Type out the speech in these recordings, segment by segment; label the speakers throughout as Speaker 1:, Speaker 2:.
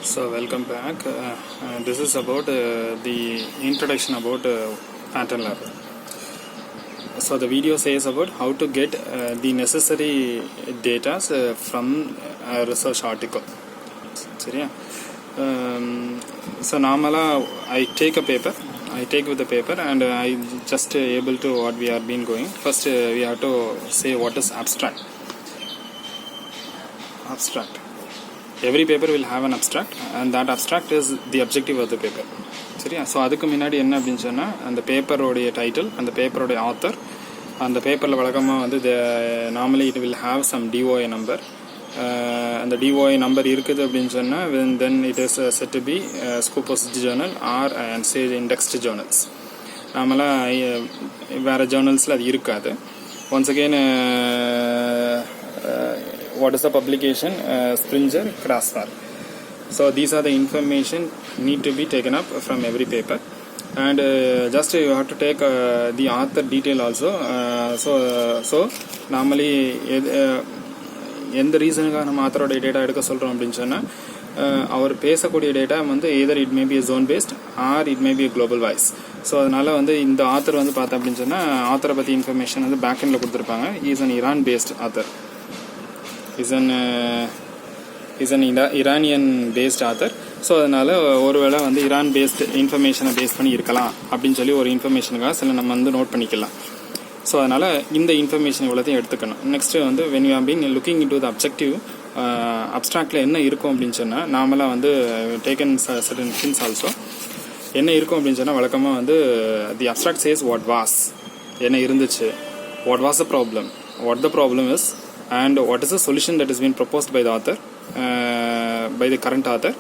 Speaker 1: So welcome back. This is about the introduction about pattern lab. So the video says about how to get the necessary data from a research article. So normally I take a paper. I take with the paper and I just able to what we have been going. First we have to say what is abstract. Abstract. Every paper will have an abstract and that abstract is the objective of the paper. சரியா? So அதுக்கு முன்னாடி என்ன அப்படின்னு சொன்னால் அந்த பேப்பரோடைய title, அந்த பேப்பரோடைய author, அந்த பேப்பரில் வழக்கமாக வந்து normally it will have some DOI number. அந்த டிஓஐ நம்பர் இருக்குது அப்படின்னு சொன்னால் then it is set to be Scopus journal or and say indexed journals. நார்மலாக வேறு ஜேர்னல்ஸில் அது இருக்காது. Once again what is the publication? Springer, Krasvar. So these are the information need to be taken up from every paper, and just you have to take the author detail also. So normally எந்த ரீசனுக்காக நம்ம ஆத்தரோட data எடுக்க சொல்கிறோம் அப்படின்னு சொன்னால் அவர் பேசக்கூடிய data வந்து either it may be zone based or it may be global voice. So அதனால் வந்து இந்த ஆத்தர் வந்து பார்த்தோம் அப்படின்னு சொன்னால் ஆத்தரை பற்றி இன்ஃபர்மேஷன் வந்து பேக் எண்டில் கொடுத்துருப்பாங்க. Is an Iran based author, is an Iranian based author. So அதனால் ஒருவேளை வந்து இரான் பேஸ்ட் இன்ஃபர்மேஷனை பேஸ் பண்ணி இருக்கலாம் அப்படின்னு சொல்லி ஒரு இன்ஃபர்மேஷனுக்காக சில நம்ம வந்து நோட் பண்ணிக்கலாம். ஸோ அதனால் இந்த இன்ஃபர்மேஷன் இவ்வளோத்தையும் எடுத்துக்கணும். நெக்ஸ்ட்டு வந்து when you have been looking into the objective, அப்ஸ்ட்ராக்டில் என்ன இருக்கும் அப்படின்னு சொன்னால் நார்மலாக வந்து டேக்கன் certain hints ஆல்சோ. என்ன இருக்கும் அப்படின்னு சொன்னால் வழக்கமாக வந்து தி அப்ஸ்ட்ராக்ட் சேஸ் வாட் வாஸ், என்ன இருந்துச்சு, what was the problem, what the problem is, and what is the solution that is being proposed by the author, by the current author,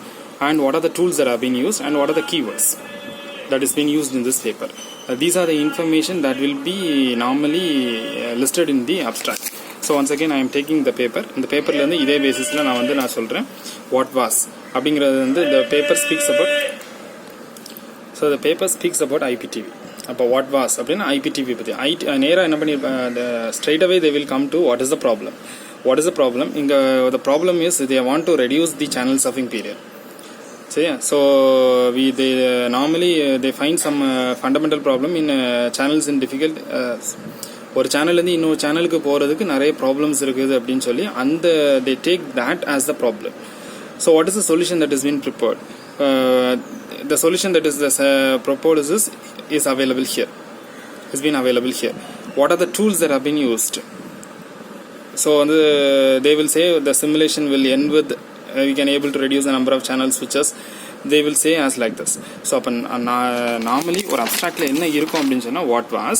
Speaker 1: and what are the tools that are being used, and what are the keywords that is being used in this paper. These are the information that will be normally listed in the abstract. So once again I am taking the paper. இந்த பேப்பர்ல இருந்து இதே பேசிஸ்ல நான் சொல்றேன் what was அப்படிங்கிறது வந்து the paper speaks about. So the paper speaks about IPTV. அப்போ வாட் வாஸ் அப்படின்னா ஐபிடிவி பற்றி நேராக என்ன பண்ணியிருப்பாங்க, straight away they will come to what is the problem. What is the problem? இங்கே the problem is they want to reduce the channel surfing period. சரியா? So they normally they find some fundamental problem in channels in difficult. ஒரு சேனல்லேருந்து இன்னொரு சேனலுக்கு போகிறதுக்கு நிறைய problems இருக்குது அப்படின்னு சொல்லி அந்த they take that as the problem. So what is the solution that is been prepared? The solution that is proposed is available here. It's been available here. What are the tools that have been used? So they will say the simulation will end with we can able to reduce the number of channel switches. They will say as like this. So normally or abstractly enna irukum appdin sonna what was,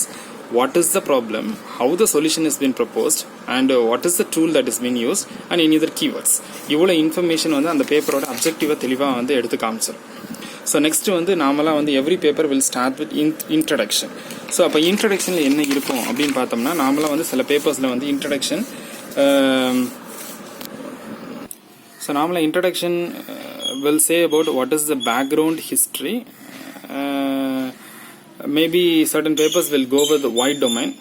Speaker 1: what is the problem, how the solution has been proposed, and what is the tool that is being used, and any other keywords. இவ்வளோ information வந்து அந்த பேப்பரோட அப்ஜெக்டிவை தெளிவாக வந்து எடுத்து காமிச்சிடும். So next வந்து நார்மலாக வந்து every paper will start with introduction. So அப்போ இன்ட்ரடக்ஷனில் என்ன இருக்கும் அப்படின்னு பார்த்தோம்னா நார்மலாக வந்து சில பேப்பர்ஸில் வந்து இன்ட்ரடக்ஷன். ஸோ நார்மலாக introduction will say about what is the background history. Maybe certain papers will go with wide domain.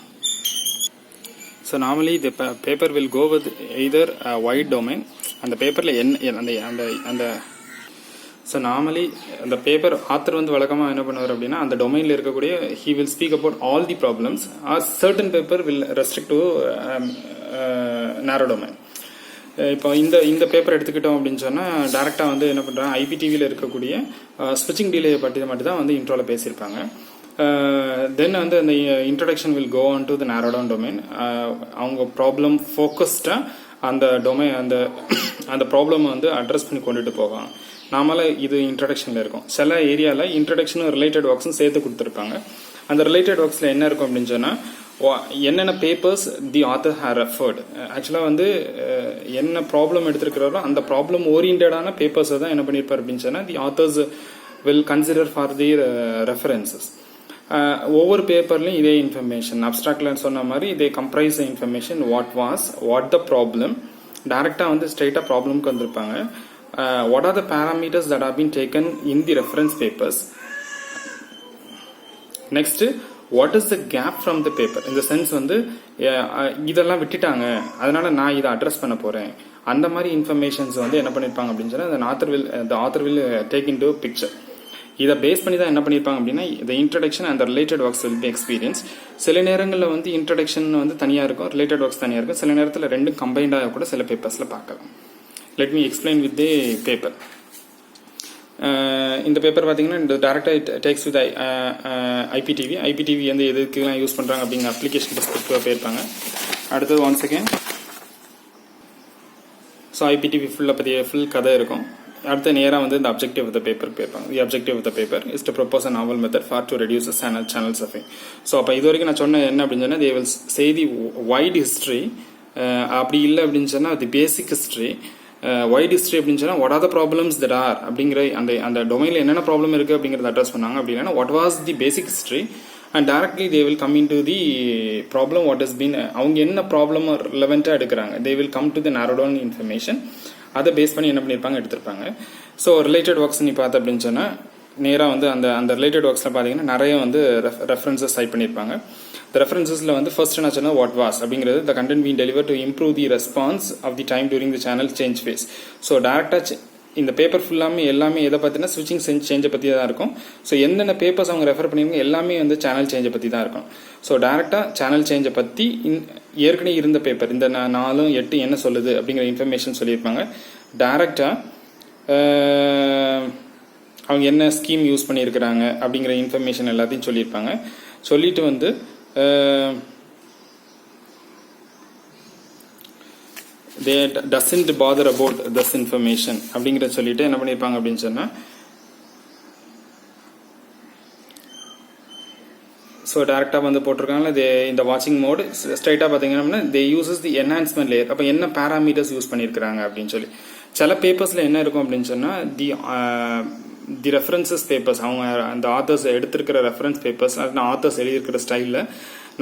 Speaker 1: So normally the paper will go with either a wide domain and the paper and so normally the paper author வந்து வழக்கமா என்ன பண்ணுவார் அப்படின்னா அந்த டொமைன்ல இருக்கக்கூடிய he will speak about all the problems, or certain paper will restrict to narrow domain. இப்போ இந்த paper எடுத்துக்கிட்டோம் அப்படின்னு சொன்னால் டேரெக்டாக வந்து என்ன பண்ணுறாங்க, ஐபிடிவியில் இருக்கக்கூடிய ஸ்விட்சிங் டிலே பற்றி மட்டும் தான் வந்து இன்ட்ரோவில் பேசியிருப்பாங்க. தென் வந்து அந்த introduction will go on to the narrow down domain. அவங்க ப்ராப்ளம் ஃபோக்கஸ்டாக அந்த டொமைன் அந்த ப்ராப்ளம் வந்து அட்ரஸ் பண்ணி கொண்டுட்டு போவாங்க. நார்மலாக இது இன்ட்ரடக்ஷனில் இருக்கும். சில ஏரியாவில் இன்ட்ரடக்ஷனும் ரிலேட்டட் ஒர்க்ஸும் சேர்த்து கொடுத்துருப்பாங்க. அந்த ரிலேட்டட் ஒர்க்ஸில் என்ன இருக்கும் அப்படின்னு சொன்னால் என்னென்ன papers the author hair referred. ஆக்சுவலாக வந்து என்ன ப்ராப்ளம் எடுத்துருக்கிறாரோ அந்த ப்ராப்ளம் ஓரியன்டான பேப்பர்ஸை தான் என்ன பண்ணியிருப்பார் அப்படின்னு சொன்னால் the authors will consider for the references. ஒவ்வொரு பேப்பர்லையும் இதே இன்ஃபர்மேஷன் அப்ஸ்ட்ராக்ட்ல சொன்ன மாதிரி இதே comprise information what was, what the problem, டைரக்டாக வந்து ஸ்ட்ரைட்டாக ப்ராப்ளம்க்கு வந்திருப்பாங்க. What are the parameters that have been taken in the reference papers? Next, what is the gap from the paper? In the sense வந்து இதெல்லாம் விட்டுட்டாங்க, அதனால நான் இதை அட்ரஸ் பண்ண போறேன், அந்த மாதிரி இன்ஃபர்மேஷன்ஸ் வந்து என்ன பண்ணியிருப்பாங்க அப்படின்னு சொன்னால் the author will take into picture. இதை பேஸ் பண்ணி தான் என்ன பண்ணியிருப்பாங்க அப்படின்னா the introduction and the related works will be experienced. சில நேரங்களில் வந்து இன்ட்ரடக்ஷன் வந்து தனியாக இருக்கும், ரிலேட்டட் ஒர்க்ஸ் தனியாக இருக்கும். சில நேரத்தில் ரெண்டும் கம்பைண்டாக கூட சில பேப்பர்ஸில் பார்க்கலாம். Let me explain with the paper. இந்த பேப்பர் பார்த்தீங்கன்னா இந்த டேரக்டாக டேக்ஸ் வித் ஐபிடிவி வந்து எதுக்குலாம் யூஸ் பண்ணுறாங்க அப்படிங்கிற அப்ளிகேஷன் பெர்ஸ்பெக்டிவாக போயிருப்பாங்க. அடுத்தது once again so IPTV full கதை இருக்கும். அடுத்த நேராக வந்து இந்த அப்ஜெக்டிவ் ஆஃப் த பேப்பர் போயிருப்பாங்க. The objective of the paper is to propose a novel method for to reduce channel surfing. So அப்போ இது வரைக்கும் நான் சொன்ன என்ன அப்படின்னு சொன்னால் they will say the wide history. அப்படி இல்லை அப்படின்னு சொன்னால் the basic history. Wide history அப்படின்னு சொன்னால் what are the problems that are அப்படிங்கிற அந்த டொமைனில் என்னென்ன ப்ராப்ளம் இருக்குது அப்படிங்கிறத அட்ரஸ் பண்ணாங்க. அப்படின்னா what was the basic history and directly they will come into the problem what has been அவங்க என்ன ப்ராப்ளம் ரிலவெண்ட்டாக எடுக்கிறாங்க. they will come to the narrowed down information. அதை பேஸ் பண்ணி என்ன பண்ணியிருப்பாங்க எடுத்திருப்பாங்க. ஸோ ரிலேட்டட் ஒர்க்ஸ் நீ பார்த்த அப்படின்னு சொன்னால் நேராக வந்து அந்த ரிலேட்டட் ஒர்க்ஸில் பார்த்தீங்கன்னா நிறைய வந்து ரெஃபரன்சஸ் சைட் பண்ணியிருப்பாங்க. இந்த ரெஃபரன்சஸில் வந்து ஃபர்ஸ்ட் என்ன சொன்னால் வாட் வாஸ் அப்படிங்கிறது the content been deliver to improve the response of the time during the channel change phase. So டேரக்டாக இந்த பேப்பர் ஃபுல்லாமே எல்லாமே எதை பார்த்தீங்கன்னா ஸ்விட்சிங் சேஞ்சை பற்றி தான் இருக்கும். ஸோ என்னென்ன பேப்பர்ஸ் அவங்க ரெஃபர் பண்ணியிருக்காங்க எல்லாமே வந்து சேனல் சேஞ்சை பற்றி தான் இருக்கும். ஸோ டேரெக்டாக சேனல் சேஞ்சை பற்றி ஏற்கனவே இருந்த பேப்பர் இந்த 4, 8 என்ன சொல்லுது அப்படிங்கிற இன்ஃபர்மேஷன் சொல்லியிருப்பாங்க. டேரெக்டாக அவங்க என்ன ஸ்கீம் யூஸ் பண்ணியிருக்கிறாங்க அப்படிங்கிற இன்ஃபர்மேஷன் எல்லாத்தையும் சொல்லியிருப்பாங்க. சொல்லிட்டு வந்து they doesn't bother about this information அப்படிங்கிறத சொல்லிட்டு என்ன பண்ணியிருப்பாங்க அப்படின்னு சொன்னால் ஸோ டேரெக்டாக வந்து போட்டிருக்காங்களா இந்த வாட்சிங் மோடு ஸ்ட்ரைட்டாக பார்த்தீங்கன்னா தே யூசஸ் தி என்ஹான்ஸ்மெண்ட் லேயர். அப்போ என்ன பேராமீட்டர்ஸ் யூஸ் பண்ணியிருக்கிறாங்க அப்படின்னு சொல்லி சில பேப்பர்ஸில் என்ன இருக்கும் அப்படின்னு சொன்னால் தி ரெஃபரன்சஸ் பேப்பர்ஸ் அவங்க அந்த ஆத்தர்ஸ் எடுத்திருக்கிற ரெஃபரன்ஸ் பேப்பர்ஸ் ஆத்தர்ஸ் எழுதியிருக்கிற ஸ்டைலில்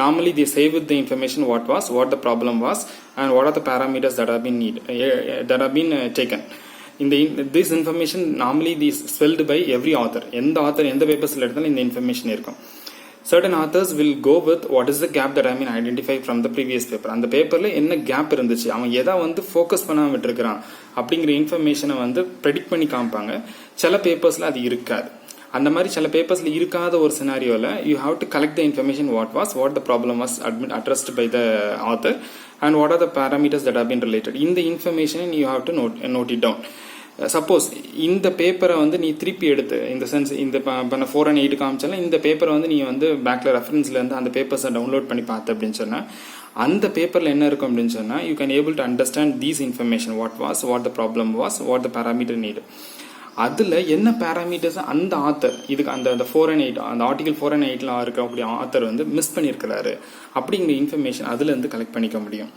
Speaker 1: normally they say with the information what the problem was and what are the parameters that have been taken. This information normally is spelled by every author. எந்த பேப்பர்ஸ்ல எடுத்தாலும் இந்த information இருக்கும். Certain authors will go with what is the gap that I mean identify from the previous paper. அந்த பேப்பர்ல என்ன gap இருந்துச்சு, அவன் எதை வந்து ஃபோக்கஸ் பண்ணாம விட்டுருக்கிறான் அப்படிங்கிற இன்ஃபர்மேஷனை வந்து ப்ரெடிக்ட் பண்ணி காமிப்பாங்க. சில பேப்பர்ஸ்ல அது இருக்காது. அந்த மாதிரி சில பேப்பர்ஸ்ல இருக்காத ஒரு சினாரியோல you have to collect the information what the problem was addressed by the author and what are the parameters that have been related. இந்த இன்ஃபர்மேஷனை you have to note it down. Suppose இந்த பேப்பரை வந்து நீ திருப்பி எடுத்து இந்த சென்ஸ் இந்த 4 and 8 காமிச்சாலும் இந்த பேப்பரை வந்து நீ வந்து பேக்ல ரெஃபரன்ஸ்ல இருந்து அந்த பேப்பர்ஸை டவுன்லோட் பண்ணி பார்த்த அப்படின்னு சொன்னா அந்த பேப்பர்ல என்ன இருக்கும் அப்படின்னு சொன்னா you can able to understand these information what the problem was what the parameter need. அதுல என்ன பேராமீட்டர்ஸ் அந்த ஆத்தர் இதுக்கு அந்த 4 and 8 அந்த ஆர்டிகல் 4 and 8 இருக்கக்கூடிய ஆத்தர் வந்து மிஸ் பண்ணியிருக்கிறாரு அப்படிங்கிற இன்ஃபர்மேஷன் அதுல இருந்து கலெக்ட் பண்ணிக்க முடியும்.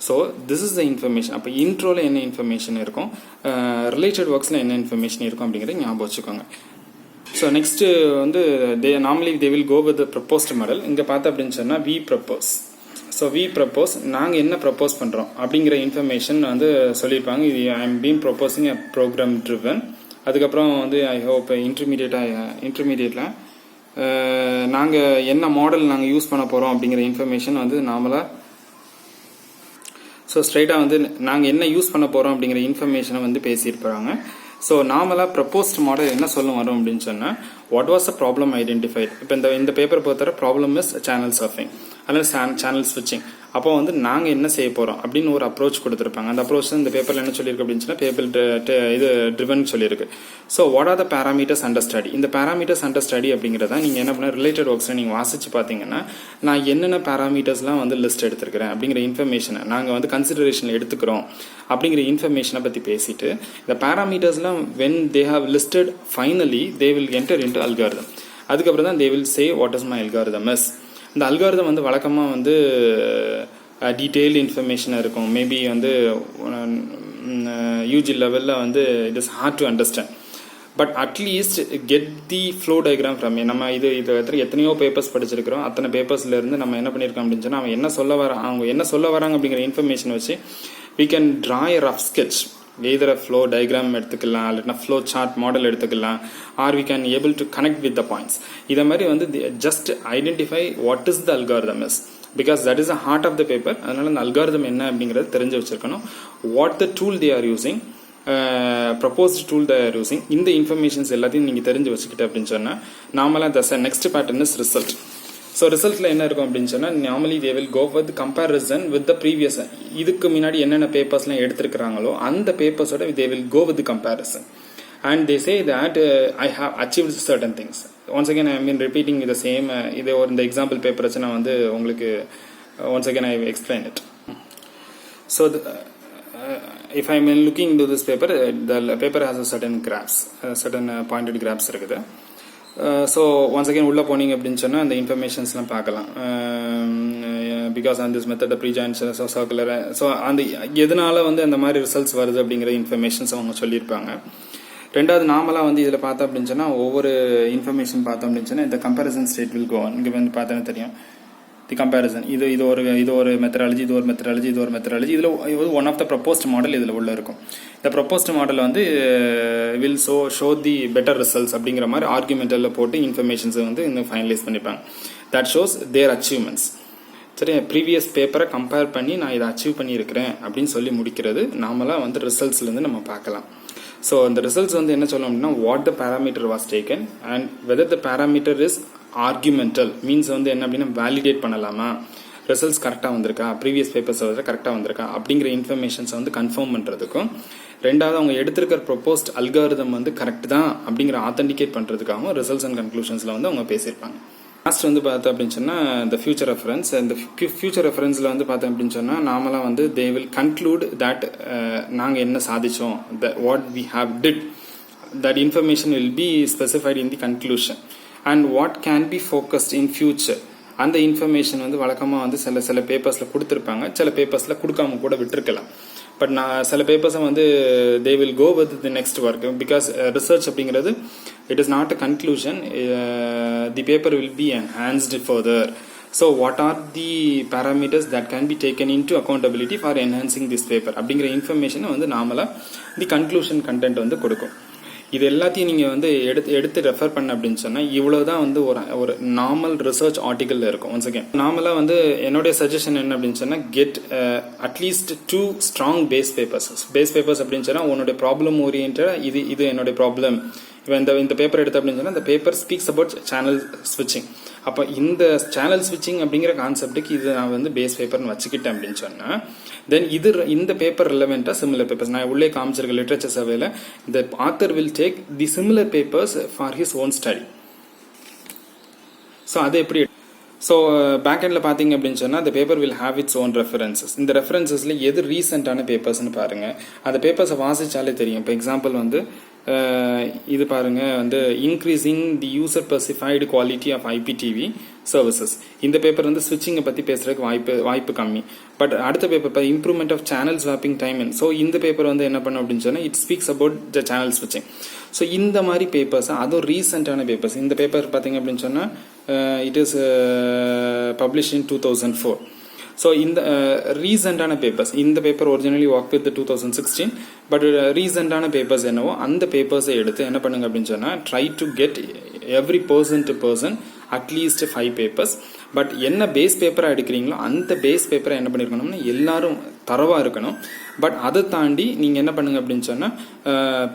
Speaker 1: So this is the information. அப்போ இன்ட்ரோல என்ன இன்ஃபர்மேஷன் இருக்கும், ரிலேட்டட் ஒர்க்ஸ்ல என்ன இன்ஃபர்மேஷன் இருக்கும் அப்படிங்கிறத ஞாபகம் வச்சுக்கோங்க. ஸோ நெக்ஸ்ட் வந்து normally they will go with proposed model. இங்க பார்த்தா அப்படின்னு சொன்னா we propose. So we propose நாங்கள் என்ன ப்ரப்போஸ் பண்ணுறோம் அப்படிங்கிற இன்ஃபர்மேஷன் வந்து சொல்லியிருப்பாங்க. இது I am been proposing a program driven. அதுக்கப்புறம் வந்து ஐ ஹோப் இன்டர்மீடியட்டில் நாங்கள் என்ன மாடல் நாங்கள் யூஸ் பண்ண போகிறோம் அப்படிங்கிற இன்ஃபர்மேஷன் வந்து நார்மலாக ஸோ ஸ்ட்ரைட்டாக வந்து நாங்கள் என்ன யூஸ் பண்ண போகிறோம் அப்படிங்கிற இன்ஃபர்மேஷனை வந்து பேசியிருப்பாங்க. ஸோ நார்மலாக ப்ரப்போஸ்ட் மாடல் என்ன சொல்ல வரும் அப்படின்னு சொன்னால் what was the problem identified. இப்போ இந்த பேப்பர் பொறுத்தவரை ப்ராப்ளம் இஸ் சேனல் சர்ஃபிங் அல்லது சேனல் ஸ்விட்சிங். அப்போ வந்து நாங்கள் என்ன செய்ய போகிறோம் அப்படின்னு ஒரு அப்ரோச் கொடுத்துருப்பாங்க. அந்த அப்ரோச் இந்த பேப்பரில் என்ன சொல்லியிருக்கு அப்படின்னு சொன்னால் பேப்பர் இது ட்ரிவன் சொல்லியிருக்கு. So what are the parameters under study. இந்த பேராமீட்டர்ஸ் அண்டர் ஸ்டடி அப்படிங்கிறத நீங்கள் என்ன பண்ண ரிலேட்டட் ஒர்க்ஸை நீங்கள் வாசிச்சு பார்த்தீங்கன்னா நான் என்னென்ன பேராமீட்டர்ஸ்லாம் வந்து லிஸ்ட் எடுத்துருக்கிறேன் அப்படிங்கிற இன்ஃபர்மேஷனை நாங்கள் வந்து கன்சிடரேஷனில் எடுத்துக்கிறோம் அப்படிங்கிற இன்ஃபர்மேஷனை பற்றி பேசிட்டு இந்த பேராமீட்டர்ஸ்லாம் when they have listed finally they will enter into algorithm. அதுக்கப்புறம் தான் they will say what is my algorithm is. இந்த அல்காரிதம் வந்து வழக்கமாக வந்து டீட்டெயில் இன்ஃபர்மேஷனாக இருக்கும். மேபி வந்து யூஜி லெவலில் வந்து it is hard to understand. But at least get the flow diagram from நம்ம இது எத்தனையோ பேப்பர்ஸ் படிச்சிருக்கிறோம். அத்தனை பேப்பர்ஸ்ல இருந்து நம்ம என்ன பண்ணியிருக்கோம் அப்படின்னு சொன்னால் அவங்க என்ன சொல்ல வராங்க அப்படிங்கிற இன்ஃபர்மேஷன் வச்சு we can draw a rough sketch. either a flow diagram எடுத்துக்கலாம் இல்லைன்னா flow chart மாடல் எடுத்துக்கலாம் or we can able to connect with the points. இதை மாதிரி வந்து just identify what is the algorithm is. because that is the heart of the paper. அதனால அந்த algorithm என்ன அப்படிங்கறது தெரிஞ்சு வச்சிருக்கணும். What the tool they are using, proposed tool they are using, இந்த இன்ஃபர்மேஷன்ஸ் எல்லாத்தையும் நீங்க தெரிஞ்சு வச்சுக்கிட்டு அப்படின்னு சொன்னா நாமளா the next pattern is result. So ரிசல்ட்ல என்ன இருக்கும் அப்படின்னு சொன்னா normally they will go with comparison with the previous, இதுக்கு முன்னாடி என்னென்ன பேப்பர்ஸ்லாம் எடுத்திருக்காங்களோ அந்த பேப்பர்ஸோட they will go with the comparison and they say that I have achieved certain things. Once again I am repeating the same, இது ஒரு இந்த example paper வச்சு நான் வந்து உங்களுக்கு once again I explain it. So if I am looking into this paper, the paper has a certain graphs, certain pointed graphs இருக்குது. So once again உள்ள போனீங்க அப்படின்னு சொன்னா அந்த இன்ஃபர்மேஷன்ஸ்லாம் பார்க்கலாம். Because on this method the pre-joint circular, so அந்த எதனால வந்து அந்த மாதிரி ரிசல்ட்ஸ் வருது அப்படிங்கிற இன்ஃபர்மேஷன்ஸ் அவங்க சொல்லியிருப்பாங்க. ரெண்டாவது நாமளா வந்து இதுல பார்த்தோம் அப்படின்னு சொன்னா ஒவ்வொரு இன்ஃபர்மேஷன் பார்த்தோம் அப்படின்னு சொன்னா இந்த comparison state will go on. இங்க வந்து பார்த்தா தெரியும் தி கம்பேரிசன், இது ஒரு மெத்தடாலஜி, இது ஒரு மெத்தடாலஜி, இதுல one of the proposed model இதுல உள்ள இருக்கும். இந்த ப்ரொபோஸ்ட் மாடல் வந்து will show the better results அப்படிங்கிற மாதிரி ஆர்குமெண்டல்ல போட்டு இன்ஃபர்மேஷன்ஸ் வந்து இன்னும் ஃபைனலைஸ் பண்ணிப்பாங்க. That shows their achievements. சரி, ப்ரீவியஸ் பேப்பரை கம்பேர் பண்ணி நான் இதை அச்சீவ் பண்ணியிருக்கிறேன் அப்படின்னு சொல்லி முடிக்கிறது நாமளா வந்து ரிசல்ட்ஸ்ல இருந்து நம்ம பார்க்கலாம். ஸோ இந்த ரிசல்ட்ஸ் வந்து என்ன சொல்லணும் அப்படின்னா what the parameter was taken and whether the parameter is augmented means வந்து என்ன அப்படின்னா வேலிடேட் பண்ணலாமா, ரிசல்ட்ஸ் கரெக்டாக வந்திருக்கா, ப்ரீவியஸ் பேப்பர்ஸ் கரெக்டாக வந்திருக்கா அப்படிங்கிற இன்ஃபர்மேஷன்ஸை வந்து கன்ஃபார்ம் பண்ணுறதுக்கும், ரெண்டாவது அவங்க எடுத்திருக்கிற ப்ரொபோஸ்ட் அல்காரிதம் வந்து கரெக்ட் தான் அப்படிங்கிற ஆத்தென்டிகேட் பண்ணுறதுக்காகவும் ரிசல்ட்ஸ் அண்ட் கன்க்ளூஷன்ஸில் வந்து அவங்க பேசியிருப்பாங்க. லாஸ்ட் வந்து பார்த்தோம் அப்படின்னு சொன்னால் இந்த ஃபியூச்சர் ரெஃபரன்ஸ். இந்த ஃபியூச்சர் ரெஃபரன்ஸில் வந்து பார்த்தோம் அப்படின்னு சொன்னால் நாமளாம் வந்து தே வில் கன்க்ளூட் தட் நாங்கள் என்ன சாதிச்சோம், what we have did, that information will be specified in the conclusion and what can be focused in future. அந்த இன்ஃபர்மேஷன் வந்து வழக்கமாக வந்து சில பேப்பர்ஸில் கொடுத்துருப்பாங்க, சில பேப்பர்ஸில் கொடுக்காம கூட விட்டுருக்கலாம். பட் நான் சில பேப்பர்ஸை வந்து they will go with the next work because research அப்படிங்கிறது it is not a conclusion, the paper will be enhanced further. So what are the parameters that can be taken into accountability for enhancing this paper அப்படிங்கிற information வந்து நாமளா தி conclusion content வந்து கொடுக்கும். இது எல்லாத்தையும் நீங்க வந்து எடுத்து ரெஃபர் பண்ண அப்படின்னு சொன்னா இவ்வளவுதான் வந்து ஒரு நார்மல் ரிசர்ச் ஆர்டிகல்ல இருக்கும். ஒன்ஸ் அகேன் நார்மலா வந்து என்னுடைய சஜஷன் என்ன அப்படின்னு சொன்னா கெட் அட்லீஸ்ட் 2 ஸ்ட்ராங் பேஸ் பேப்பர்ஸ் அப்படின்னு சொன்னா உன்னுடைய ப்ராப்ளம் ஓரியன்டா இது என்னுடைய ப்ராப்ளம். இந்த பேப்பர் எடுத்த அப்படின்னு சொன்னா இந்த பேப்பர் ஸ்பீக்ஸ் அபவுட் சேனல் ஸ்விட்சிங். அப்போ இந்த சேனல் ஸ்விட்சிங் அப்படிங்கிற கான்செப்டுக்கு இது நான் வந்து பேஸ் பேப்பர்னு வச்சுக்கிட்டேன் அப்படின்னு சொன்னா தென் இந்த பேப்பர் ரிலவெண்டா சிமிலர் பேப்பர்ஸ் நான் உள்ளே காமிச்சிருக்க literature சர்வேல the author will take the similar papers for his own study. So அது எப்படி ஸோ பேக் எண்டில் பார்த்தீங்க அப்படின்னு சொன்னால் the paper will have its own references. இந்த ரெஃபரன்சஸ்ல எது ரீசெண்டான பேப்பர்ஸ்னு பாருங்க. அந்த பேப்பர்ஸை வாசிச்சாலே தெரியும். இப்போ எக்ஸாம்பிள் வந்து இது பாருங்க வந்து increasing the user specified quality of IPTV services. இந்த பேப்பர் வந்து ஸ்விட்சிங்கை பற்றி பேசுறதுக்கு வாய்ப்பு கம்மி. பட் அடுத்த paper improvement of channel swapping time. So இந்த பேப்பர் வந்து என்ன பண்ணும் அப்படின்னு சொன்னால் it speaks about the channel ஸ்விட்சிங். ஸோ இந்த மாதிரி பேப்பர்ஸ் அதுவும் ரீசெண்டான பேப்பர்ஸ். இந்த பேப்பர் பார்த்தீங்க அப்படின்னு சொன்னால் it is publish in 2004. So இந்த ரீசெண்டான பேப்பர்ஸ், இந்த paper originally work with 2016, but ரீசெண்டான பேப்பர்ஸ் என்னவோ அந்த பேப்பர்ஸை எடுத்து என்ன பண்ணுங்க அப்படின்னு சொன்னால் try to get every person to person at least 5 papers. But என்ன பேஸ் பேப்பராக எடுக்கிறீங்களோ அந்த பேஸ் பேப்பரை என்ன பண்ணிருக்கணும்னா எல்லாரும் தரவா இருக்கணும். பட் அதை தாண்டி நீங்க என்ன பண்ணுங்க அப்படின்னு சொன்னா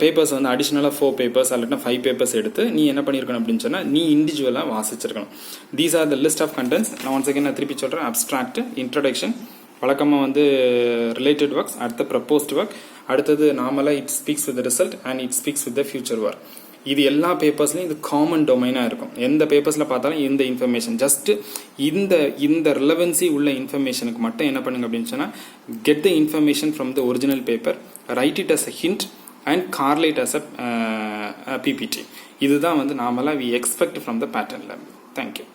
Speaker 1: பேப்பர்ஸ் வந்து அடிஷனலா 4 பேப்பர்ஸ் அல்லது 5 பேப்பர்ஸ் எடுத்து நீ என்ன பண்ணிருக்கணும் அப்படின்னு சொன்னா நீ இண்டிவிஜுவலா வாசிச்சிருக்கணும். These are the list of contents. நான் ஒன்ஸ் அகைன் நான் திருப்பி சொல்றேன். அப்ஸ்ட்ராக்ட், இன்ட்ரோடக்ஷன், வழக்கமாக வந்து ரிலேட்டட் ஒர்க்ஸ், அடுத்த ப்ரப்போஸ்ட் ஒர்க், அடுத்தது நார்மலா it speaks with result and it speaks with the future work. இது எல்லா பேப்பர்ஸ்லையும் இது காமன் டொமைனா இருக்கும். எந்த பேப்பர்ஸ்ல பார்த்தாலும் இந்த இன்ஃபர்மேஷன் ஜஸ்ட் இந்த ரிலவன்சி உள்ள இன்ஃபர்மேஷனுக்கு மட்டும் என்ன பண்ணுங்க அப்படின்னு சொன்னா get the information from the original paper, write it as a hint and correlate as a PPT. இதுதான் வந்து நார்மலா we expect from the pattern lab. Thank you.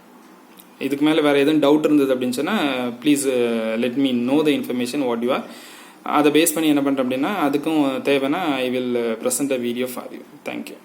Speaker 1: இதுக்கு மேலே வேற எதுவும் டவுட் இருந்தது அப்படின்னு சொன்னா please let me know the information what you are. அதை பேஸ் பண்ணி என்ன பண்றேன் அப்படின்னா அதுக்கும் தேவைன்னா I will present a video for you. Thank you.